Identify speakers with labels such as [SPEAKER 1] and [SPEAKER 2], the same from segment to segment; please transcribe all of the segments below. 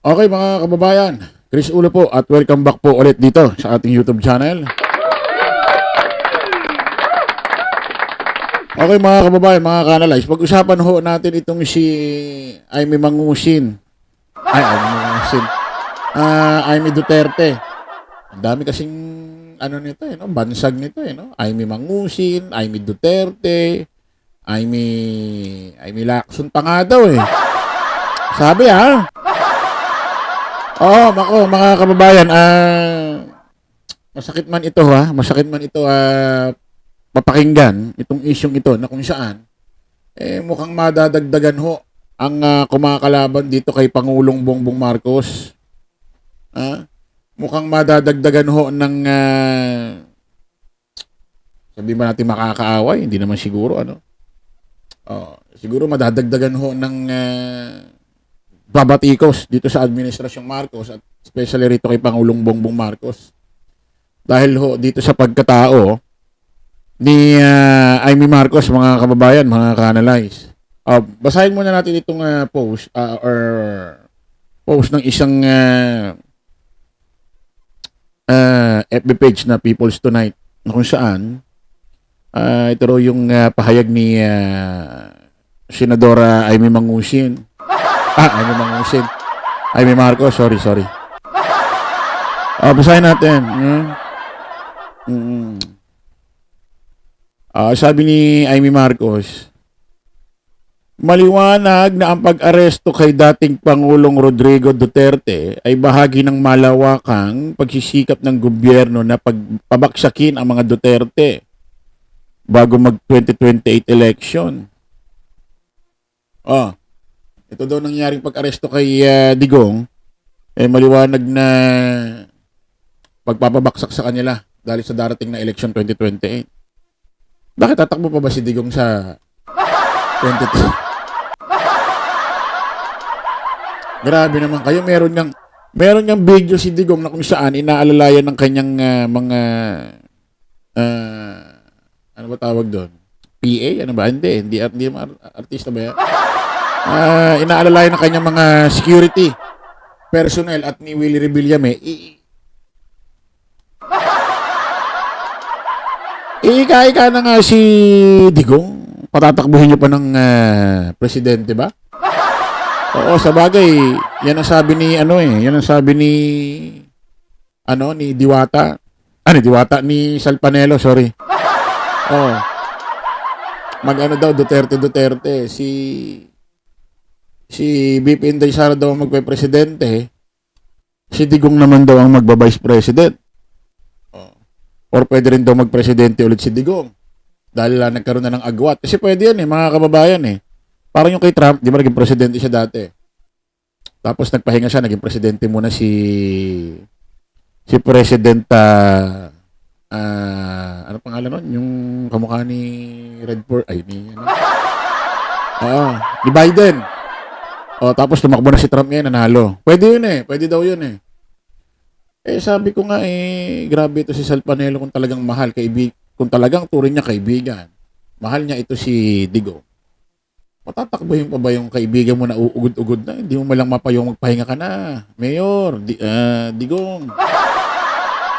[SPEAKER 1] Okay mga kababayan, Chris Ulo po at welcome back po ulit dito sa ating YouTube channel. Okay mga kababayan, mga kanalays, pag-usapan ho natin itong si Aimee Mangusin. Aimee Mangusin. Aimee Duterte. Ang dami kasing ano nito no? Bansag nito no? Aimee Mangusin, Aimee Duterte, Aimee Lacson pa nga daw Sabi mga kababayan, masakit man ito mapakinggan itong isyong ito na kung saan mukhang madadagdagan ho ang kumakalaban dito kay Pangulong Bongbong Marcos. Mukhang madadagdagan ho ng sabi ba natin makakaaway, hindi naman siguro siguro madadagdagan ho ng babatikos dito sa administrasyong Marcos at especially rito kay Pangulong Bongbong Marcos. Dahil ho dito sa pagkatao ni Aimee Marcos, mga kababayan, mga ka-analyze. Basahin muna natin itong post ng isang FB page na People's Tonight na kung saan ito raw yung pahayag ni Senadora Aimee Mangusin. Aimee Marcos, sorry. Basahin natin. Sabi ni Aimee Marcos, maliwanag na ang pag-aresto kay dating Pangulong Rodrigo Duterte ay bahagi ng malawakang pagsisikap ng gobyerno na pabaksakin ang mga Duterte bago mag-2028 election. Ito daw nangyaring pag-aresto kay Digong, maliwanag na pagpapabaksak sa kanila dahil sa darating na election 2028. Bakit tatakbo pa ba si Digong sa 2028? Grabe naman kayo, meron niyang video si Digong na kung saan inaalalayan ng kanyang mga ano ba tawag doon? PA? Ano ba? Hindi artista ba yan? Inaalalayan ng kanyang mga security personnel at ni Willie Rebillame. Ika na nga si Digong. Patatakbuhin niyo pa ng presidente ba? Oo, sa bagay, yan ang sabi ni ni Diwata. Ni Salpanelo, sorry. Mag-ano daw, Duterte. Si BP Inday Sara daw ang magpe-presidente. Si Digong naman daw ang magba-vice president. Or pwede rin daw mag-presidente ulit si Digong. Dahil nagkaroon na ng agwat. Kasi pwede yan mga kababayan Parang yung kay Trump, di ba naging presidente siya dati? Tapos nagpahinga siya, naging presidente muna si President ano pangalan nun? Yung kamukha ni ni Biden. Tapos tumakbo na si Trump ngayon, nanalo. Pwede yun pwede daw yun sabi ko nga grabe ito si Salpanelo kung talagang mahal, kung talagang turing niya kaibigan. Mahal niya ito si Digong. Matatakbuhin pa ba yung kaibigan mo na uugod-ugod na? Hindi mo malang mapayong magpahinga ka na. Mayor, Digong.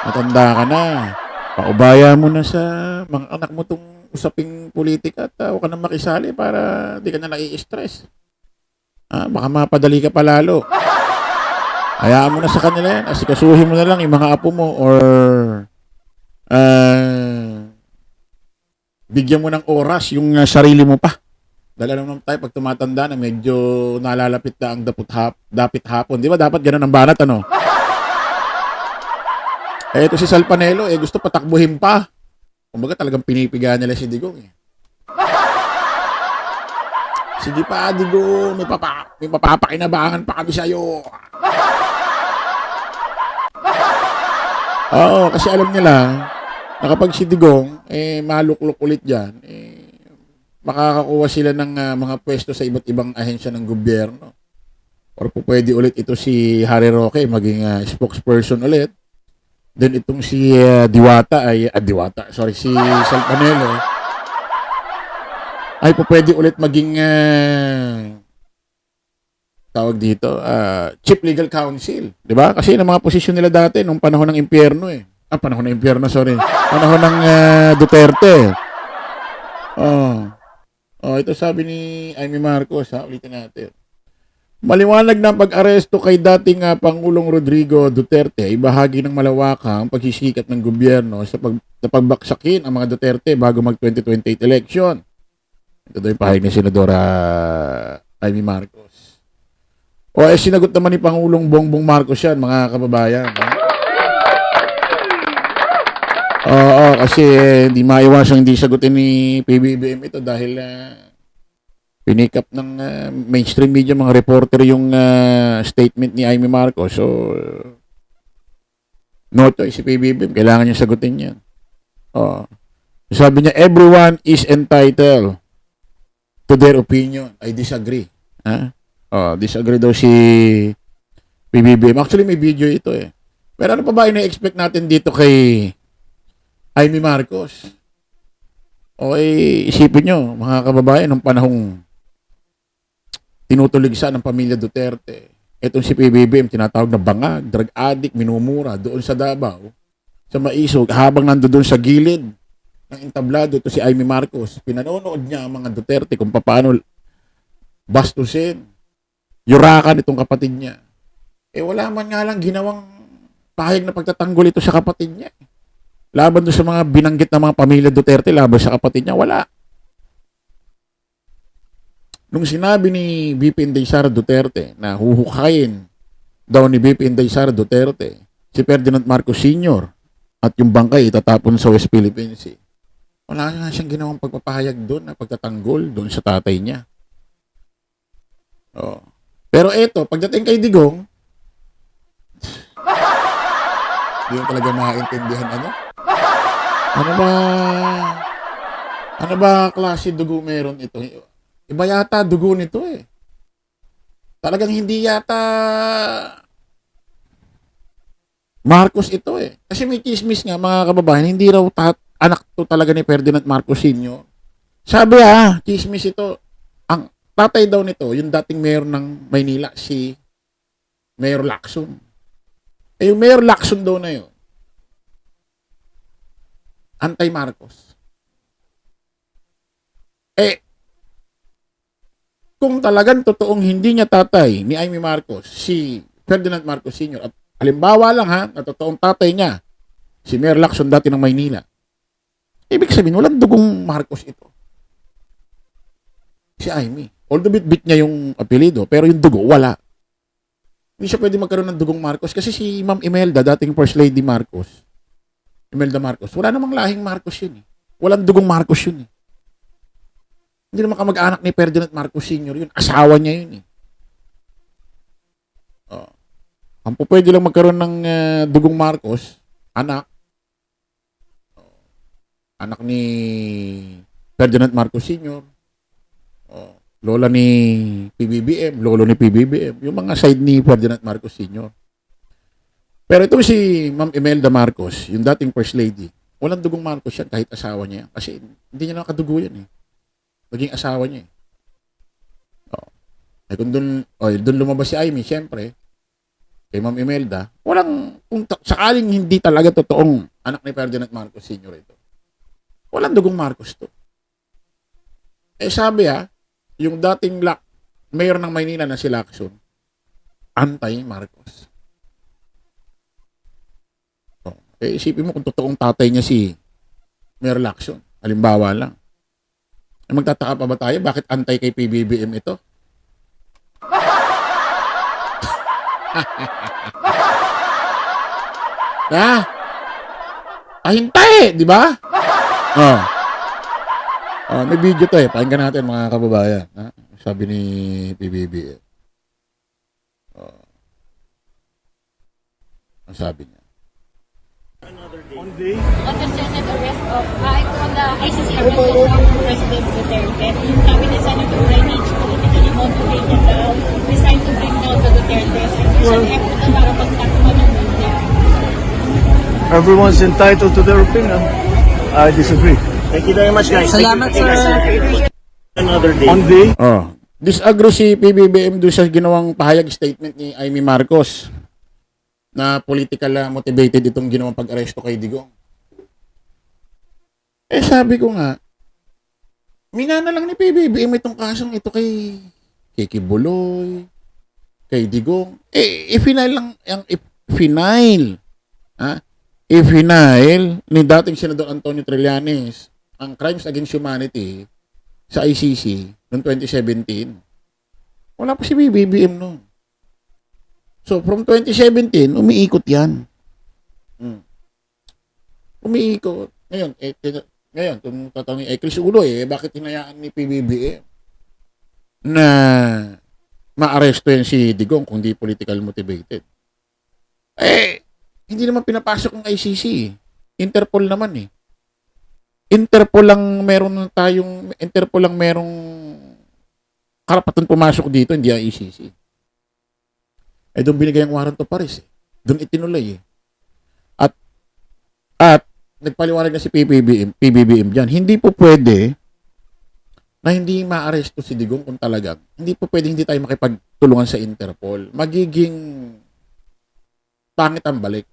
[SPEAKER 1] Matanda ka na. Paubaya mo na sa mga anak mo tong usaping politika at huwag ka na makisali para di ka na nai-stress. Baka mapadali ka pa lalo. Hayaan mo na sa kanila yan. Asikasuhin mo na lang yung mga apo mo or bigyan mo ng oras yung sarili mo pa. Dahil alam naman tayo, pag tumatanda na medyo nalalapit na ang dapit hapon. Di ba dapat ganun ang banat, ito si Salpanelo, gusto patakbuhin pa. Kumbaga talagang pinipiga nila si Digong Sige pa, Digong, may papapakinabangan pa kami sa'yo. Kasi alam nila na kapag si Digong maluklok ulit dyan, makakakuha sila ng mga pwesto sa iba't ibang ahensya ng gobyerno. Or pwede ulit ito si Harry Roque maging spokesperson ulit. Then itong si si Salpanelo ay pwede ulit maging tawag dito, Chief Legal Counsel. Di ba? Kasi ng mga posisyon nila dati, nung panahon ng impyerno eh. Panahon ng impyerno, sorry. Panahon ng Duterte. Ito sabi ni Amy Marcos, ulitin natin. Maliwanag na ang pag-aresto kay dating Pangulong Rodrigo Duterte ay bahagi ng malawakang pagsisikap ng gobyerno sa pagbaksakin ang mga Duterte bago mag-2028 election. Ito daw yung pahayag ni Senadora Amy Marcos. Sinagot naman ni Pangulong Bongbong Marcos yan, mga kababayan. Kasi hindi maiwasang hindi sagutin ni PBBM ito dahil pinikap ng mainstream media, mga reporter yung statement ni Amy Marcos. So, no choice si PBBM. Kailangan niya sagutin yan. Sabi niya, everyone is entitled to their opinion. I disagree. Disagree daw si PBBM. Actually, may video ito eh. Pero ano pa ba ina-expect natin dito kay Amy Marcos? Isipin nyo, mga kababayan, nung panahong tinutuligsa ng pamilya Duterte, itong si PBBM, tinatawag na bangag, drug addict, minumura, doon sa Davao, sa Maisog, habang nandoon sa gilid ng entablado, ito si Amy Marcos, pinanonood niya ang mga Duterte kung paano bastusin, yurakan itong kapatid niya. Wala man nga lang ginawang pahayag na pagtatanggol ito sa kapatid niya. Laban doon sa mga binanggit na mga pamilya Duterte, laban sa kapatid niya, wala. Nung sinabi ni VP Inday Sara Duterte na huhukayin daw ni VP Inday Sara Duterte si Ferdinand Marcos Sr. at yung bangkay itatapon sa West Philippine Sea, wala nga siyang ginawang pagpapahayag doon na pagtatanggol doon sa tatay niya. Pero eto, pagdating kay Digong, hindi mo talaga makaintindihan ano ba klase dugo meron ito? Iba yata dugo nito eh. Talagang hindi yata Marcos ito eh. Kasi may chismis nga, mga kababayan, hindi raw anak to talaga ni Ferdinand Marcos Sr. Sabi chismis ito. Ang tatay daw nito, yung dating mayor ng Maynila, si Mayor Lacson. Yung Mayor Lacson daw na yun, anti-Marcos. Kung talagang totoong hindi niya tatay ni Amy Marcos, si Ferdinand Marcos Sr. at halimbawa lang na totoong tatay niya, si Mayor Lacson dati ng Maynila, ibig sabihin, walang dugong Marcos ito. Si Amy. Although bit niya yung apelido, pero yung dugo, wala. Hindi siya pwede magkaroon ng dugong Marcos kasi si Ma'am Imelda, dating First Lady Marcos, Imelda Marcos, wala namang lahing Marcos yun eh. Walang dugong Marcos yun eh. Hindi naman kamag-anak ni Ferdinand Marcos Sr. yun. Asawa niya yun eh. Ang pwede lang magkaroon ng dugong Marcos, anak ni Ferdinand Marcos Sr., lola ni PBBM, lolo ni PBBM, yung mga side ni Ferdinand Marcos Sr. Pero itong si Ma'am Imelda Marcos, yung dating First Lady, walang dugong Marcos yan kahit asawa niya. Kasi hindi niya nakadugo yan eh. Maging asawa niya eh. Kung doon lumabas si Amy, siyempre, kay Ma'am Imelda, kung sakaling hindi talaga totoong anak ni Ferdinand Marcos Sr. ito, walang dugong Marcos to. Sabi yung dating mayor ng Maynila na si Lacson, anti-Marcos. Isipin mo kung totoong tatay niya si Mayor Lacson, halimbawa lang. Magtataka pa ba tayo? Bakit antay kay PBBM ito? Hintay, di ba? May video to eh. Pakinggan natin mga kababayan. Sabi ni PBBM. Ang sabi niya.
[SPEAKER 2] On the Senate arrest of on the ICC arrest of former President Duterte, sabi ni Senator Rene, it's politically motivated daw, designed to bring down the Dutertes. There's an effort na para pagtakbo ng mundo.
[SPEAKER 3] Everyone's entitled to their opinion. I disagree.
[SPEAKER 4] Thank you very much, guys.
[SPEAKER 5] Salamat, sir.
[SPEAKER 4] Another day.
[SPEAKER 3] On the
[SPEAKER 1] Disagree si PBBM doon sa ginawang pahayag statement ni Amy Marcos na political motivated itong ginawang pag-aresto kay Digong. Sabi ko nga, minana lang ni PBBM itong kasong ito kay Kiki Buloy, kay Digong. I-final lang, i-final. Ha? I-final ni dating Senador Antonio Trillanes ang Crimes Against Humanity sa ICC noong 2017. Wala pa si BBM noon. So, from 2017, umiikot yan. Umiikot. Ngayon, kung tatanungin, Chris Uloy, bakit hinayaan ni PBBM na maaresto yan si Digong kung di political motivated? Hindi naman pinapasok ng ICC. Interpol naman eh. Interpol lang merong karapatan pumasok dito, hindi ang ICC. Doon binigay ang warrant of arrest eh. Doon itinuloy eh. At nagpaliwanag na si PBBM dyan, hindi po pwede na hindi maaresto si Digong kung talagang. Hindi po pwede hindi tayo makipagtulungan sa Interpol. Magiging pangit ang balik.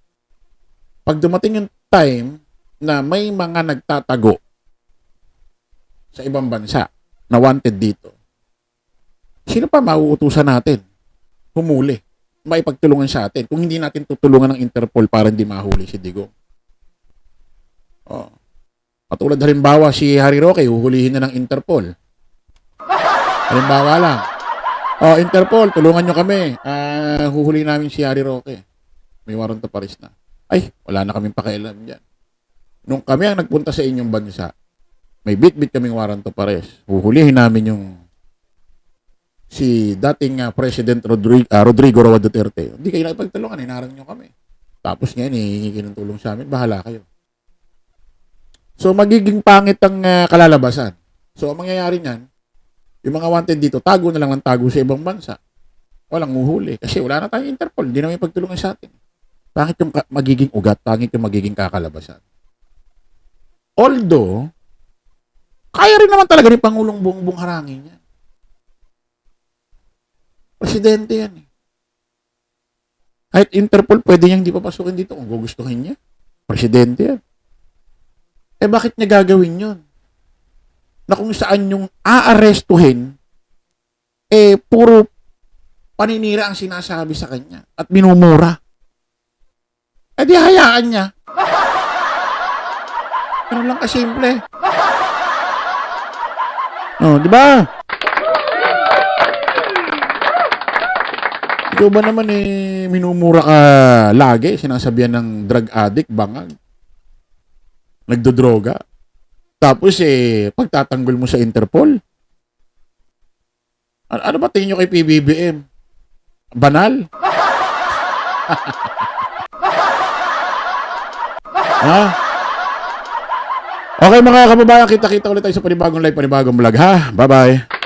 [SPEAKER 1] Pag dumating yung time na may mga nagtatago sa ibang bansa na wanted dito, sino pa mauutusan natin? Humuli. Maipagtulungan sa atin kung hindi natin tutulungan ng Interpol para hindi mahuli si Digong. Patulad halimbawa si Harry Roque, huhulihin na ng Interpol. Halimbawa lang. Interpol, tulungan nyo kami. Huhuli namin si Harry Roque. May warrant of arrest na. Wala na kaming pakialam dyan. Nung kami ang nagpunta sa inyong bansa, may bit-bit kaming warrant of arrest. Huhulihin namin yung si dating President Rodrigo Roa Duterte. Hindi kayo nakipagtulungan, hinarang nyo kami. Tapos ngayon, hihingi ng tulong sa amin, bahala kayo. So, magiging pangit ang kalalabasan. So, ang mangyayari niyan, yung mga wanted dito, tago na lang ng tago sa ibang bansa. Walang uhuli. Kasi wala na tayong Interpol. Hindi naman pagtulungan sa atin. Pangit yung magiging ugat, pangit yung magiging kakalabasan. Although, kaya rin naman talaga ni Pangulong Bongbong harangin yan. Presidente yan eh. Kahit Interpol, pwede niyang di papasukin dito kung gugustuhin niya. Presidente yan. Bakit niya gagawin yun? Na kung saan yung aarestuhin, puro paninira ang sinasabi sa kanya at minumura. Di hayaan niya. Ganun lang kasimple. Di ba? Ikaw ba naman minumura ka lagi? Sinasabihan ng drug addict, bangag. Nagdodroga. Tapos pagtatanggol mo sa Interpol. Ano ba tingin nyo kay PBBM? Banal? Ha? Okay mga kababayan, kita-kita ulit tayo sa panibagong live, panibagong vlog ha. Bye-bye.